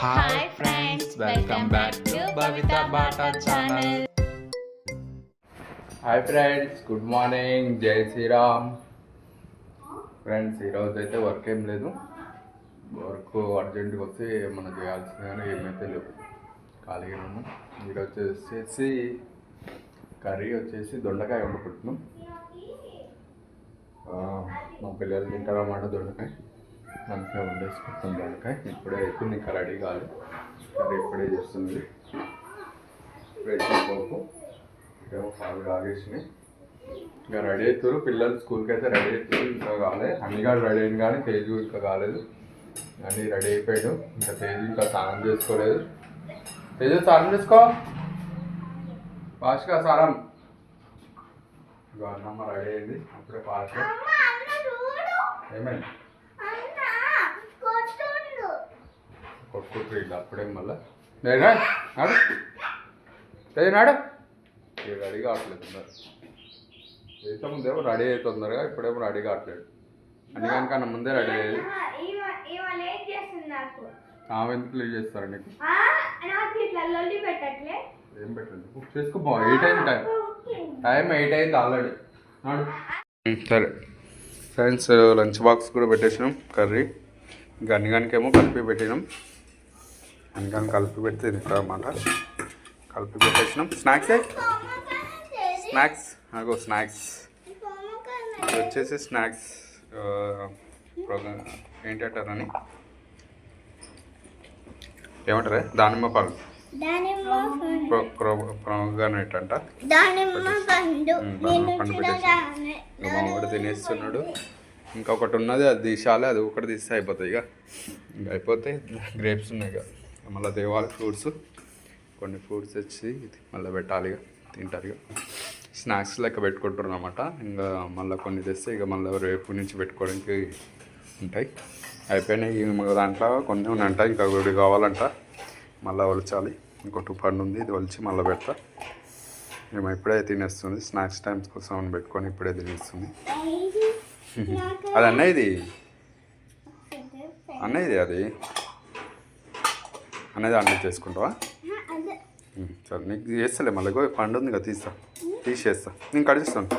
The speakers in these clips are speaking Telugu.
Hi friends, welcome back to Bhavita Bata channel. Hi friends, good morning, జై శ్రీరామ్. ఫ్రెండ్స్, ఈరోజు అయితే వర్క్ ఏం లేదు. వర్క్ అర్జెంటుగా వస్తే మనం చేయాల్సింది కానీ ఏమైతే లేవు, ఖాళీగా ఉన్నాం. ఈరోజు వచ్చేసి కర్రీ వచ్చేసి దొండకాయ వండుకుంటున్నాం. మా పిల్లలు తింటారన్నమాట దొండకాయ, అందుకే వండేసుకుంటాం దొండకాయ. ఇప్పుడే అవుతుంది, ఇంకా రెడీ కాదు. కర్రీ ఇప్పుడే చేస్తుంది. పోపు ఏమో పాలు కాగేసినాయి, ఇంకా రెడీ అవుతారు పిల్లలు. స్కూల్కి అయితే రెడీ అవుతారు, ఇంకా కాలేదు. అన్నిగాడు రెడీ అయింది కానీ తేజు ఇంకా కాలేదు. అన్నీ రెడీ అయిపోయాడు, ఇంకా తేజు ఇంకా స్నానం చేసుకోలేదు. తేజు స్నానం చేసుకో, ఫాస్ట్గా స్నానం. ఇంకా అన్నమ్మ రెడీ అయింది అప్పుడే ఫాస్ట్గా. ఏమైంది? కొట్టుకుంటారు ఇలా అప్పుడే మళ్ళీ. నాడు తేజు నాడు, రెడీ కావట్లేదు. అయితే ముందేమో రెడీ అయ్యి తొందరగా, ఇప్పుడేమో రెడీ కావట్లేదు. అన్నికన్నా ముందే రెడీ అయ్యేది. ఆమె ఎందుకు లీవ్ చేస్తారు నీకు? ఏం పెట్టండి, బుక్ చేసుకో. 8 అయింది, టైం 8 అయింది ఆల్రెడీ. సరే ఫ్రెండ్స్, లంచ్ బాక్స్ కూడా పెట్టేసినాం. కర్రీ ఇంకా అన్నిగానికేమో కలిపి పెట్టినాం. అన్నిగాని కలిపి పెడితే తింటామన్నమాట. కలిపి పెట్టేసినాం. స్నాక్స్ అగో స్నాక్స్ ఇది వచ్చేసి స్నాక్స్ ఏంటంటారని ఏమంటారా, దానిమ్మ పళ్ళు ప్రోగ్రానేట్ అంట. పండు పెట్టేసి మా కూడా తినేస్తున్నాడు. ఇంకొకటి ఉన్నది, అది తీసాలి. అది ఒకటి తీస్తే అయిపోతాయి. ఇంకా అయిపోతే గ్రేప్స్ ఉన్నాయి, ఇక మళ్ళీ తేవాలి. ఫ్రూట్స్ కొన్ని ఫ్రూట్స్ తెచ్చి మళ్ళీ పెట్టాలి, ఇక తింటారు. ఇక స్నాక్స్ లెక్క పెట్టుకుంటారు అన్నమాట. ఇంకా మళ్ళీ కొన్ని తెస్తే ఇక మళ్ళీ రేపు నుంచి పెట్టుకోవడానికి ఉంటాయి. అయిపోయినాయి దాంట్లో కొన్ని ఉన్నాయంట, ఇంకా ఒకటి కావాలంట. మళ్ళీ ఒలచాలి. ఇంకొక పండు ఉంది, ఇది ఒలిచి మళ్ళీ పెడతా. మేము ఇప్పుడే తినేస్తుంది. స్నాక్స్ టైమ్స్ కోసం పెట్టుకొని ఇప్పుడే తినేస్తుంది. అది అన్నయ్యది అది అనేది అన్నీ చేసుకుంటావా? సరే నీకు చేస్తలే. మళ్ళీ పండు ఉంది కదా, తీసేస్తా. నేను కట్ చేసిస్తాను.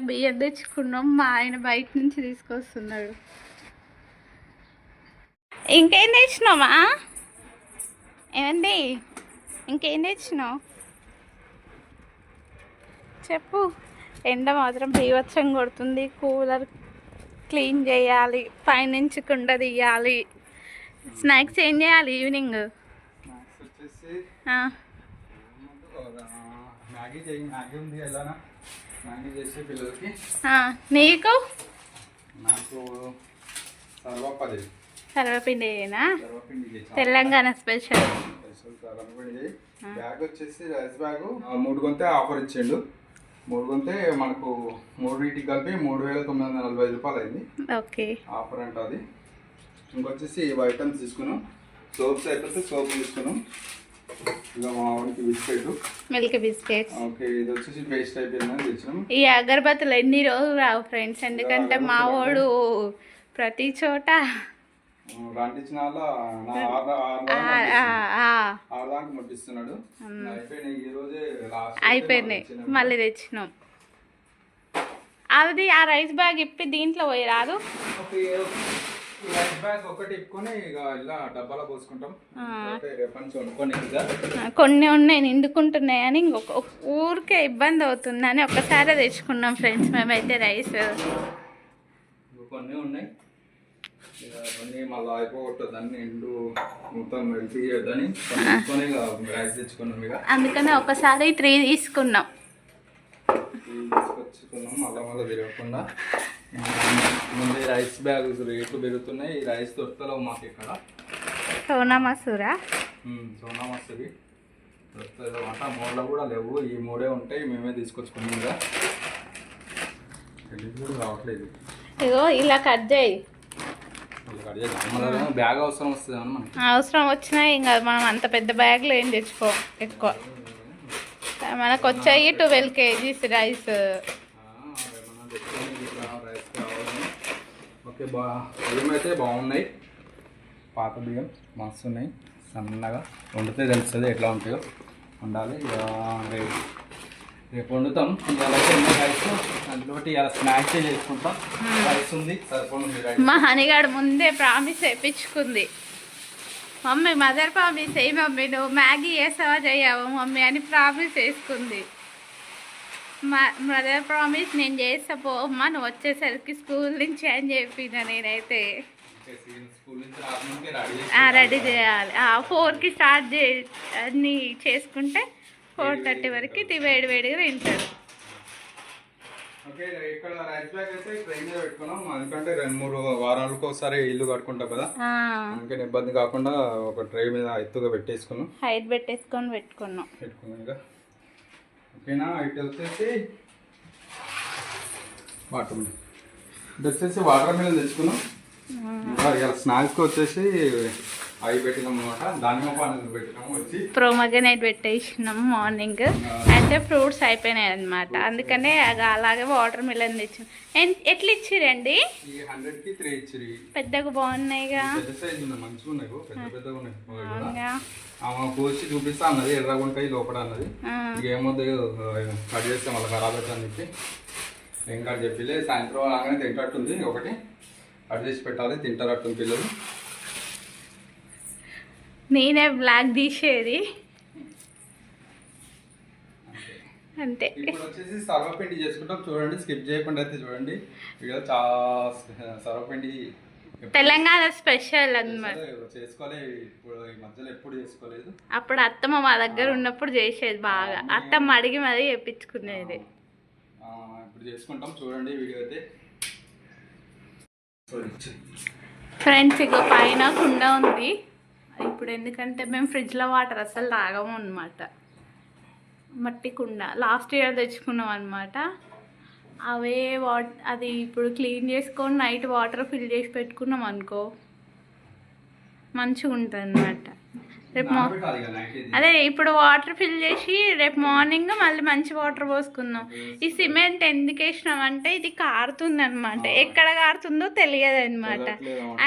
బియ్యం తెచ్చుకున్నాం, మా ఆయన బయట నుంచి తీసుకొస్తున్నాడు. ఇంకేం తెచ్చినావా? ఏమండి, ఇంకేం తెచ్చినావు చెప్పు. ఎండ మాత్రం బీభత్సం కొడుతుంది. కూలర్ క్లీన్ చేయాలి, పైనుంచి కుండ తీయాలి. స్నాక్స్ ఏం చేయాలి ఈవినింగ్? నీకు సర్వపిండినా? తెలంగాణ స్పెషల్. బ్యాగ్ వచ్చేసి రైస్ బ్యాగ్ 3 కొంతే ఆఫర్ ఇచ్చిండు. 3 కొంతే మనకు 3 కలిపి 3,945 రూపాయలు అయింది. ఓకే, ఆఫర్ అంటే అది. ఇంకొచ్చేసి ఇవి ఐటమ్స్ తీసుకున్నాం. సోప్స్ అయిపోతే సోప్ తీసుకున్నాం. ఇలా మామిడికి బిస్కెట్, మిల్క్ బిస్కెట్. ఓకే, ఇది వచ్చేసి పేస్ట్ అయిపోయిందని తెచ్చినాం. ఈ అగరబత్తులు ఎన్ని రోజులు రావు ఫ్రెండ్స్, ఎందుకంటే మా వాడు ప్రతి చోట రాంటిచ్చిన ముట్టిస్తున్నాడు. అయిపోయినాయి, మళ్ళీ తెచ్చినాం. అది ఆ రైస్ బ్యాగ్ ఇప్పి దీంట్లో పోయి రాదు. రైస్ బ్యాగ్ ఒకటి ఇప్పుకొని ఇక ఇలా డబ్బాలో పోసుకుంటాం. కొన్ని ఉన్నాయి నిండుకుంటున్నాయి అని ఇంకొక ఊరికే ఇబ్బంది అవుతుందని ఒక్కసారి తెచ్చుకున్నాం ఫ్రెండ్స్ మేమైతే రైస్. కొన్ని ఉన్నాయి, కొన్ని మళ్ళీ అయిపోగొట్టదు, అన్ని ఎండు మొత్తం వెళ్ళిపోయొద్దని రైస్ తెచ్చుకున్నాం. ఇక అందుకని ఒకసారి 3 తీసుకున్నాం. మళ్ళీ తిరగకుండా. ముందే రైస్ బ్యాగ్ రేట్లు పెరుగుతున్నాయి. ఈ రైస్ దొరుకుతలేవు మాకు ఇక్కడ. సోనా మసూరి దొరుకుతుంది అన్నమాట. 3లో కూడా లేవు, ఈ 3 ఉంటాయి. మేమే తీసుకొచ్చుకున్నాం. కూడా రావట్లేదు. ఇగో ఇలా కట్ చేయి. బ్యాగ్ అవసరం వస్తుంది అని మనకి. అవసరం వచ్చినా ఇంకా మనం అంత పెద్ద బ్యాగ్లో ఏం తెచ్చుకోం ఎక్కువ. మనకు వచ్చాయి 12 kgs రైస్. ఓకే, ఓకే బియ్యం అయితే బాగున్నాయి, పాత బియ్యం మస్తు ఉన్నాయి, సన్నగా వండితే తెలుస్తుంది ఎట్లా ఉంటాయో. వండాలి ఇక రేపు వండుతాం. ఇవాళ రైస్ అందులోటి ఇలా స్నాక్స్ చేసుకుంటాం. రైస్ ఉంది సరిపోతుంది. మా హనిగాడు ముందే ప్రామిస్ వేయించుకుంది, మమ్మీ మదర్ ప్రామిస్ అయ్యి మమ్మీ నువ్వు మ్యాగీ చేస్తావా చేయవా మమ్మీ అని ప్రామిస్ వేసుకుంది. మదర్ ప్రామిస్ నేను చేస్తా పో అమ్మ నువ్వు వచ్చేసరికి స్కూల్ నుంచి అని చెప్పిన నేనైతే. రెడీ చేయాలి 4కి స్టార్ట్ అన్నీ చేసుకుంటే 4:30 వరకు వేడివేడిగా తింటారు. ఓకే ఇక్కడ రైస్ బ్యాగ్ అయితే ట్రైన్ మీద పెట్టుకున్నాం, ఎందుకంటే 2-3 వారాలకు ఒకసారి ఇల్లు కట్టుకుంటాం కదా, అందుకని ఇబ్బంది కాకుండా ఒక ట్రై మీద ఎత్తుగా పెట్టేసుకున్నాం, హైట్ పెట్టుకున్నాం ఇక ఓకేనా. ఇటు వచ్చేసి వాటర్ మిలన్ తెచ్చుకున్నాం. ఇక స్నాక్స్కి వచ్చేసి అవి పెట్టినాం అనమాట, దానిమ్మ పండ్లు పెట్టినాము. వచ్చి ప్రోమగనేట్ పెట్టేసినాం మార్నింగ్, అయితే ఫ్రూట్స్ అయిపోయినాయి అనమాట, అందుకనే అలాగే వాటర్ మిలన్ తెచ్చాం. ఎట్లా ఇచ్చిరండి? 100కి 3 ఇచ్చిరి, పెద్దగా బాగున్నాయిగా, మంచిగా ఉన్నాయి, పెద్దగా ఉన్నాయి. ఆమె కోసి చూపిస్తా అన్నది, ఎర్రగుంటాయి లోపల అన్నది. ఇంకేమొద్దు కట్ చేస్తే మళ్ళీ ఖరాబ్ అవుతుంది అని చెప్పి ఏం కట్ చెప్పి సాయంత్రం రాగానే తింటట్టుంది, ఒకటి కట్ చేసి పెట్టాలి, తింటారట్టుంది పిల్లలు. నేనే బ్లాక్ తీసేది అంతే. ఇప్పుడు వచ్చేసి సర్వపిండి చేసుకుంటాం, చూడండి స్కిప్ చేయకుండా అయితే చూడండి. ఇక్కడ చాలా సర్వపిండి తెలంగాణ స్పెషల్ అన్నమాట, చేసుకోలేదు ఇప్పుడు ఈ మధ్యలో ఎప్పుడు చేసుకోలేదు. అప్పుడు అత్తమ్మ మా దగ్గర ఉన్నప్పుడు చేసేది బాగా, అత్తమ్మ అడిగి మరీ చేపించుకునేది. ఇప్పుడు చేసుకుంటాం చూడండి వీడియో అయితే. ఫ్రెండ్స్ ఇక పైన కుండ ఉంది ఇప్పుడు, ఎందుకంటే మేము ఫ్రిడ్జ్లో వాటర్ అసలు తాగము అనమాట, మట్టి కుండ లాస్ట్ ఇయర్ తెచ్చుకున్నాం అనమాట. అవే అది ఇప్పుడు క్లీన్ చేసుకొని నైట్ వాటర్ ఫిల్ చేసి పెట్టుకున్నాం అనుకో మంచిగా ఉంటుంది అనమాట. రేపు అదే ఇప్పుడు వాటర్ ఫిల్ చేసి రేపు మార్నింగ్ మళ్ళీ మంచి వాటర్ పోసుకుందాం. ఈ సిమెంట్ ఎందుకు వేసినామంటే ఇది కారుతుంది అనమాట, ఎక్కడ కారుతుందో తెలియదు అనమాట.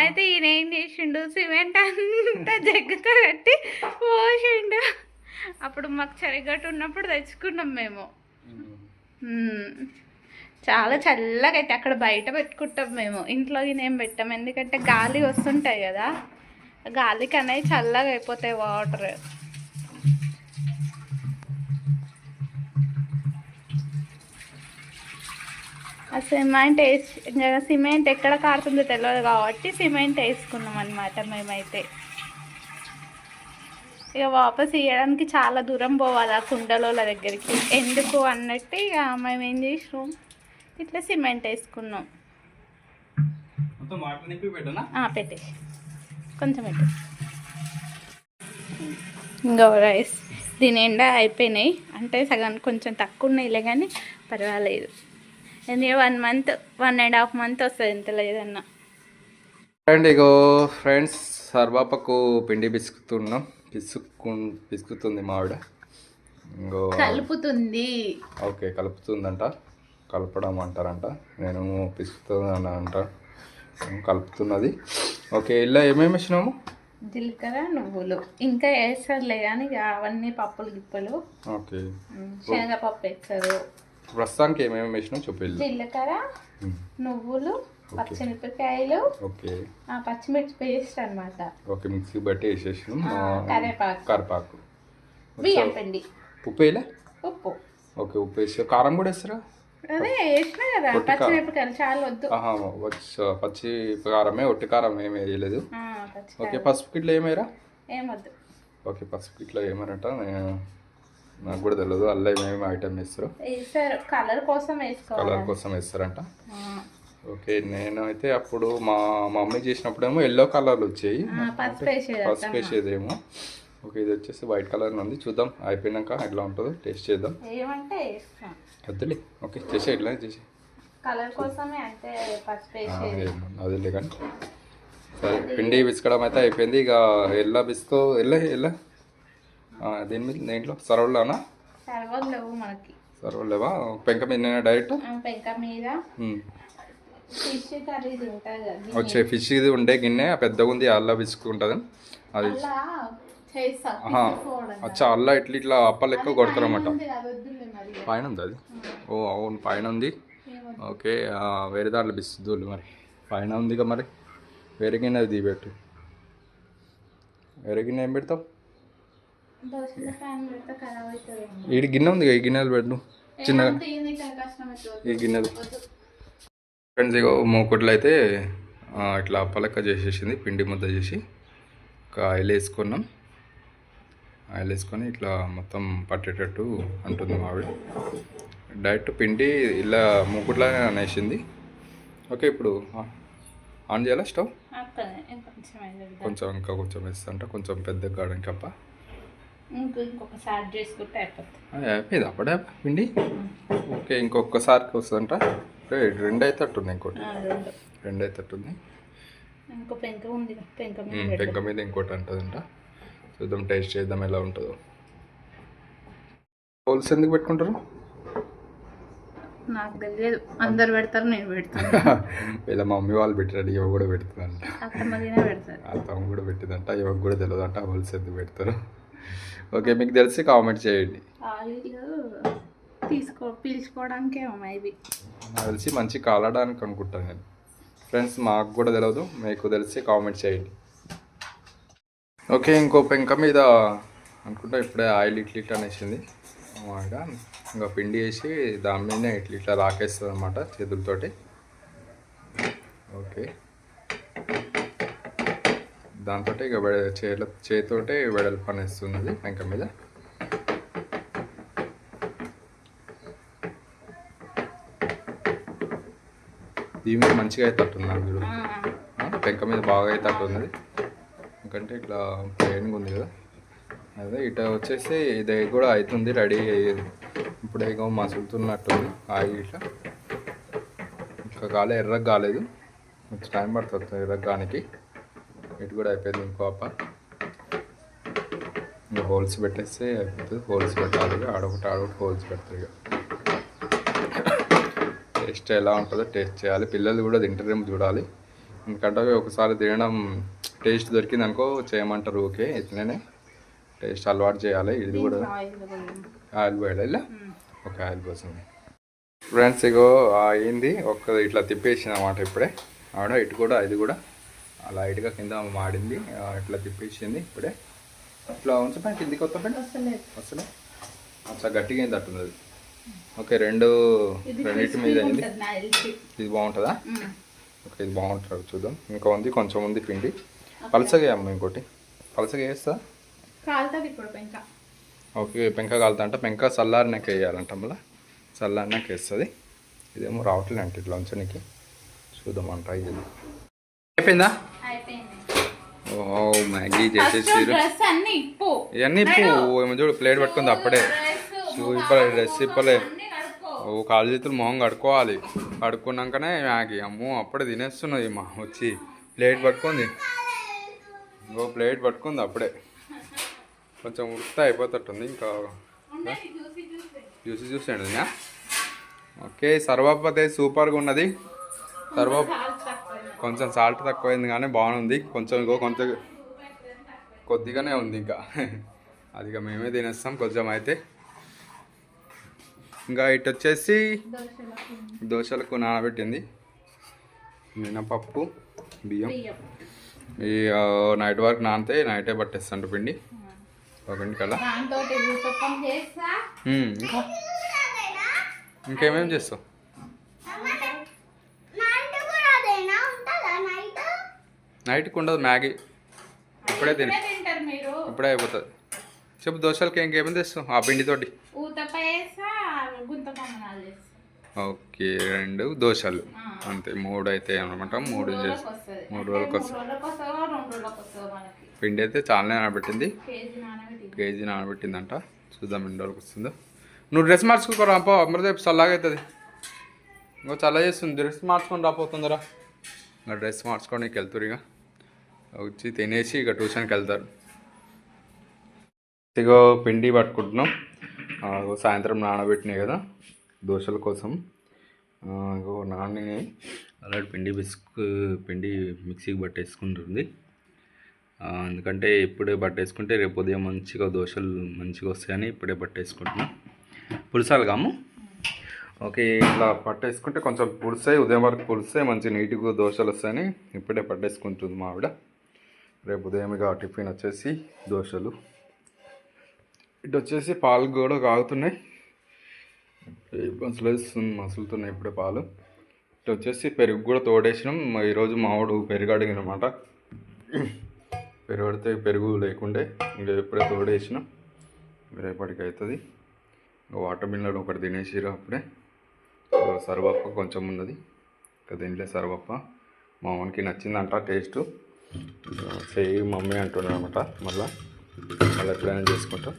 అయితే ఈయన ఏం చేసిండు, సిమెంట్ అంతా జగ్గుతో కట్టి పోసిండు. అప్పుడు మాకు చలిగట్టు ఉన్నప్పుడు తెచ్చుకున్నాం మేము. చాలా చల్లగా అయితే అక్కడ బయట పెట్టుకుంటాం మేము, ఇంట్లోకి ఏం పెట్టాం, ఎందుకంటే గాలి వస్తుంటాయి కదా, గాలికి అనేవి చల్లగా అయిపోతాయి వాటర్. ఆ సిమెంట్ ఎక్కడ కారుతుందో తెలియదు కాబట్టి సిమెంట్ వేసుకున్నాం అనమాట మేమైతే. ఇక వాపస్ ఇవ్వడానికి చాలా దూరం పోవాలి ఆ కుండలోల దగ్గరికి, ఎందుకు అన్నట్టు ఇక మేము ఏం చేసినాం ఇట్లా సిమెంట్ వేసుకున్నాం. పెట్టేసి కొంచెం పెట్టు. ఇంకో రైస్ దీని ఎండా అయిపోయినాయి, అంటే సగం కొంచెం తక్కువ ఉన్నాయిలే కానీ పర్వాలేదు. ఎందుకంటే 1 month 1.5 months వస్తుంది ఎంత లేదన్నా. అండ్ ఇగో ఫ్రెండ్స్ సర్వాపకు పిండి పిసుకుతుంది మావిడ, ఇంకో కలుపుతుంది. ఓకే కలుపుతుందంట, కలపడం అంటారంట, నేను పిసుకుతుంది అంట, కలుపుతున్నది. ఓకే ఇలా ఏమేమి వేసినాము, జీలకర్ర నువ్వులు ఇంకా వేస్తారులే కానీ అవన్నీ పప్పులు గిప్పలు. ఓకే శనగపప్పు వేస్తారు. ప్రస్తుతానికి ఏమేమి వేసినాం చూపిల్లు. జీలకర్ర నువ్వులు పచ్చిమిరపకాయలు, ఓకే పచ్చిమిర్చి పేస్ట్ అనమాట. ఓకే మిక్సీ బట్టి వేసేసినాం. కరివేపాకు బియ్యం పిండి, ఉప్పు వేయలే, ఉప్పు ఓకే ఉప్పు వేసి కారం కూడా వేస్తారా? అదే వేసినా కదా పచ్చిమిరపకాయలు చాలా వద్దు, పచ్చి కారమే, ఒట్టి కారం ఏమి వేయలేదు. ఓకే పసుపు ఇట్లా ఏమేరా? ఏమొద్దు. ఓకే పసుపు ఇట్లా ఏమనట నాకు కూడా తెలియదు, అల్ల ఏమేమి ఐటమ్ వేస్తారు, కలర్ కోసం వేస్తారంట. ఓకే నేనైతే అప్పుడు మా మమ్మీ చేసినప్పుడేమో ఎల్లో కలర్లు వచ్చాయి, పసుపు వేసేదేమో. ఓకే ఇది వచ్చేసి వైట్ కలర్ ఉంది, చూద్దాం అయిపోయినాక ఎట్లా ఉంటుందో టేస్ట్ చేద్దాం. వద్దులే ఓకే చేసే ఎట్లా చేసి కలర్ కోసమే అంటే అదేలే కానీ సరే. పిండి పిసకడం అయితే అయిపోయింది, ఇక ఎల్ల పిసుకో ఎల్ల దీని మీద దేంట్లో సర్వలోనా? సర్వలు లేవు మనకి, సర్వలు లేవా? పెంక మీద డైరెక్ట్ పెంక మీద ఫిష్ కర్రీ తింటా కదా వచ్చే ఫిష్ ఇది ఉండే గిన్నె పెద్దగా ఉంది, అల్లా విసుకుంటుంది అది. అలా చేస్తా అచ్చా అల్లా ఇట్లా ఇట్లా అప్ప లెక్క కొడతారన్నమాట. అది వద్దులే మరి పైన ఉంది అది. ఓ అవును పైన ఉంది. ఓకే వేరే దాంట్లో బిస్తులు మరి పైన ఉంది ఇక మరి వేరే గిన్నె అది పెట్టు. వేరే గిన్నె ఏం పెడతావు? దోశల ప్యాన్ పెడితే ఖరాబ్ అవుతుంది. ఈ గిన్నె ఉంది ఈ గిన్నెలు పెట్టు చిన్నగా, ఈ గిన్నెలు. ఫ్రెండ్స్ ఇగో మూకుట్లు అయితే ఇట్లా అప్పలెక్క చేసేసింది, పిండి ముద్ద చేసి ఒక ఆయిల్ వేసుకున్నాం. ఆయిల్ వేసుకొని ఇట్లా మొత్తం పట్టేటట్టు అంటుంది మావిడ. డైరెక్ట్ పిండి ఇలా మూకుట్లానే అనేసింది. ఓకే ఇప్పుడు ఆన్ చేయాలా స్టవ్? కొంచెం ఇంకా కొంచెం వేస్తుంట, కొంచెం పెద్దగా కావడానికి అప్ప ఇంకొకసారి చేసుకుంటే అయిపోతుంది. అయిపోయింది అప్పుడే పిండి. ఓకే ఇంకొకసారికి వస్తుందంట. రెండు అయితే అట్టుంది, ఇంకోటి రెండు అయితే అట్టుంది. ఇంకో పెంక ఉంది, పెంక మీద ఇంకోటి అంటుందంట. చూద్దాం టేస్ట్ చేద్దాం ఎలా ఉంటుందో. హోల్స్ ఎందుకు పెట్టుకుంటారు? నాకు తెలియదు, అందరు పెడతారు నేను పెడతాను. ఇలా మమ్మీ వాళ్ళు పెట్టారు, ఇవ కూడా పెడుతుందంట. అత్తమ్మదినే పెడతారు, అత్తమ్మ కూడా పెట్టిందంట. ఇవకు కూడా తెలియదు అంట హోల్స్ ఎందుకు పెడతారు. ఓకే మీకు తెలిసి కామెంట్ చేయండి. పీల్చుకోవడానికే ఇది నాకు తెలిసి మంచి కాలడానికి అనుకుంటాను నేను. ఫ్రెండ్స్ మాకు కూడా తెలియదు, మీకు తెలిసి కామెంట్ చేయండి. ఓకే ఇంకో పెంక మీద అనుకుంటా ఇప్పుడే ఆయిల్ ఇట్లా ఇట్లా అనేసింది అన్నమాట. ఇంకా పిండి వేసి దాని మీదనే ఇట్లా ఇట్లా రాకేస్తుంది అనమాట చేతులతోటి. ఓకే దాంతో ఇక చేతితోటే వెడల్పు అనేస్తుంది పెంక మీద. దీని మీద మంచిగా అయితే అట్టుంది నాకు చూడు, పెంక మీద బాగా అయితే అట్టుంది. ఎందుకంటే ఇట్లా ప్లెయిన్గా ఉంది కదా. అదే ఇట వచ్చేసి ఇది కూడా అవుతుంది రెడీ అయ్యేది. ఇప్పుడే ఇక మసులుతున్నట్టుంది ఆయిల్ ఇట్లా. ఇంకా ఎర్రగా కాలేదు, కొంచెం టైం పడుతుంది ఎర్రగానికి. ఇటు కూడా అయిపోయింది ఇంకో అప్ప. ఇంకా హోల్స్ పెట్టేస్తే అయిపోతుంది. హోల్స్ పెట్టాలి, ఆడొకటి హోల్స్ పెడతారు. ఇక టేస్ట్ ఎలా ఉంటుందో టేస్ట్ చేయాలి. పిల్లలు కూడా తింటారేమో చూడాలి. ఎందుకంటే ఒకసారి తినడం టేస్ట్ దొరికింది అనుకో చేయమంటారు. ఓకే ఇట్లనే టేస్ట్ అలవాటు చేయాలి. ఇది కూడా ఆయిల్ పోయాలి ఇలా. ఒక ఆయిల్ పోసింది. ఫ్రెండ్స్ ఇగో అయింది, ఒక్క ఇట్లా తిప్పేసింది అన్నమాట ఇప్పుడే ఆవిడ. ఇటు కూడా ఇది కూడా లైట్గా కింద మాడింది, ఇట్లా తిప్పేసింది ఇప్పుడే. ఇట్లా ఉంచపై కిందికి వస్తాపండి అసలు అసలు గట్టిగా అయింది అట్టుంది అది. ఓకే రెండింటి మీద అయింది. ఇది బాగుంటుందా? ఓకే ఇది బాగుంటుంది చూద్దాం. ఇంకా ఉంది కొంచెం ఉంది పిండి. పలసగా అమ్మ ఇంకోటి పలసగా వేస్తా. ఓకే పెంక కాలుతా అంట. పెంక చల్లారినాక వేయాలంట, మళ్ళీ చల్లారినాక వేస్తుంది. ఇదేమో రావట్లేదు అంటే ఇట్లా ఉంచడానికి. చూద్దాం అని ట్రై చేద్దాం. అయిపోయిందా? ఓ మ్యాగీ చేసేసారు ఇవన్నీ. ఇప్పు ఏమో చూడు ప్లేట్ పట్టుకుంది అప్పుడే. డ్రెస్ ఇప్పలే. ఓ కాలు చేతులు మొహం కడుక్కోవాలి. కడుక్కున్నాకనే మ్యాగీ. అమ్మో అప్పుడే తినేస్తున్నది మా వచ్చి ప్లేట్ పట్టుకుంది. ఇంకో ప్లేట్ పట్టుకుంది అప్పుడే. కొంచెం ఉడికితే అయిపోతట్టుంది. ఇంకా చూసేయండి. ఓకే సర్వపతి సూపర్గా ఉన్నది. కొంచెం సాల్ట్ తక్కువైంది కానీ బాగుంది. కొంచెం కొద్దిగానే ఉంది ఇంకా. అది ఇక మేమే తినేస్తాం కొంచెం అయితే. ఇంకా ఇటు వచ్చేసి దోశలకు నానబెట్టింది మినపప్పు బియ్యం. ఈ నైట్ వరకు నానితే నైటే పట్టేస్తాంట పిండి. ఒకటికల్లా ఇంకా ఇంకేమేమి చేస్తావు? నైట్కి ఉండదు మ్యాగీ, ఇప్పుడే ఇప్పుడే అయిపోతుంది. చెప్పు దోశలకి ఇంకేమేమి తెస్తావు ఆ పిండితోటి? ఓకే 2 దోశలు అంతే, 3 అయితే అనమాట. 3 రోజులకు వస్తుంది. పిండి అయితే చాలా నానబెట్టింది, కేజీ నానబెట్టిందంట. చూద్దాం ఎన్ని రోజులకు వస్తుందో. నువ్వు డ్రెస్ మార్చుకోరా అప్ప, అమృత చల్లగా అవుతుంది. ఇంకో చల్ల చేస్తుంది. డ్రెస్ మార్చుకొని రాపోతుందరా. ఇంకా డ్రెస్ మార్చుకోవడానికి వెళ్తారు. ఇక వచ్చి తినేసి ఇక ట్యూషన్కి వెళ్తారు. ఇగో పిండి పట్టుకుంటున్నాం. సాయంత్రం నానబెట్టినాయి కదా దోశల కోసం. ఇగో నాని అలాంటి పిండి మిక్సీకి పట్టేసుకుంటుంది. ఎందుకంటే ఇప్పుడే పట్టేసుకుంటే రేపు ఉదయం మంచిగా దోశలు మంచిగా వస్తాయని ఇప్పుడే పట్టేసుకుంటున్నాం. పులుసాలు కాము. ఓకే, ఇట్లా పట్టేసుకుంటే కొంచెం పులుసాయి, ఉదయం వరకు పులుసాయి, మంచి నీట్గా దోశలు వస్తాయని ఇప్పుడే పట్టేసుకుంటుంది మా ఆవిడ. రేపు ఉదయం ఇక టిఫిన్ వచ్చేసి దోశలు. ఇటు వచ్చేసి పాలు కూడా కాగుతున్నాయి, మసులుతున్నాయి ఇప్పుడే పాలు. ఇటు వచ్చేసి పెరుగు కూడా తోడేసినాం. ఈరోజు మావాడు పెరుగు అడిగినమాట. పెరుగు అడితే పెరుగు లేకుండే ఇంకా ఇప్పుడే తోడేసినాం. రేపటికి అవుతుంది. వాటర్ మిల్లర్ ఒకటి తినేసిరా అప్పుడే. సర్వప్ప కొంచెం ఉన్నది, ఇంకా దీంట్లో సర్వప్ప మా వానికి నచ్చిందంట టేస్టు. చేయి మమ్మీ అంటున్నాడు అనమాట. మళ్ళీ ఎప్పుడైనా చేసుకుంటాం.